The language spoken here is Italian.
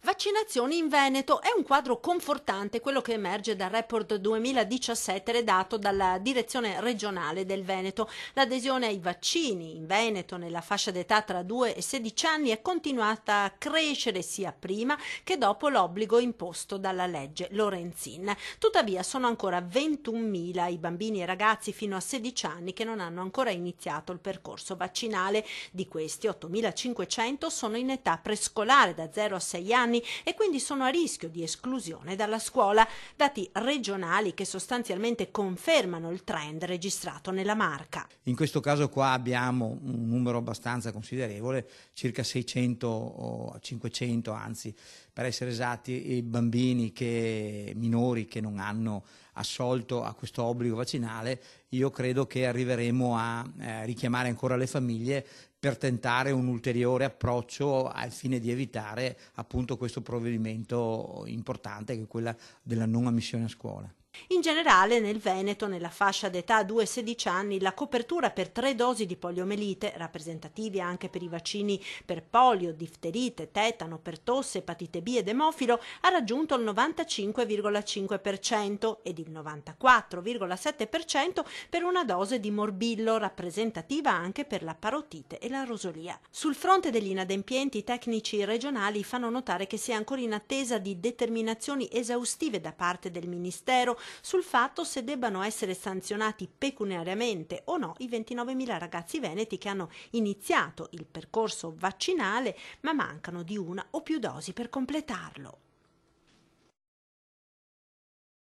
Vaccinazioni in Veneto è un quadro confortante quello che emerge dal report 2017 redatto dalla Direzione regionale del Veneto. L'adesione ai vaccini in Veneto nella fascia d'età tra 2 e 16 anni è continuata a crescere sia prima che dopo l'obbligo imposto dalla legge Lorenzin. Tuttavia sono ancora 21.000 i bambini e ragazzi fino a 16 anni che non hanno ancora iniziato il percorso vaccinale. Di questi 8.500 sono in età prescolare da 0 a 6 anni e quindi sono a rischio di esclusione dalla scuola, dati regionali che sostanzialmente confermano il trend registrato nella Marca. In questo caso qua abbiamo un numero abbastanza considerevole, circa 600 o 500 anzi per essere esatti, i bambini minori che non hanno assolto a questo obbligo vaccinale. Io credo che arriveremo a richiamare ancora le famiglie per tentare un ulteriore approccio al fine di evitare appunto questo provvedimento importante che è quella della non ammissione a scuola. In generale nel Veneto, nella fascia d'età 2-16 anni, la copertura per 3 dosi di poliomelite, rappresentativi anche per i vaccini per polio, difterite, tetano, per tosse, epatite B ed emofilo, ha raggiunto il 95,5% ed il 94,7% per una dose di morbillo, rappresentativa anche per la parotite e la rosolia. Sul fronte degli inadempienti, i tecnici regionali fanno notare che si è ancora in attesa di determinazioni esaustive da parte del Ministero sul fatto se debbano essere sanzionati pecuniariamente o no i 29.000 ragazzi veneti che hanno iniziato il percorso vaccinale ma mancano di una o più dosi per completarlo.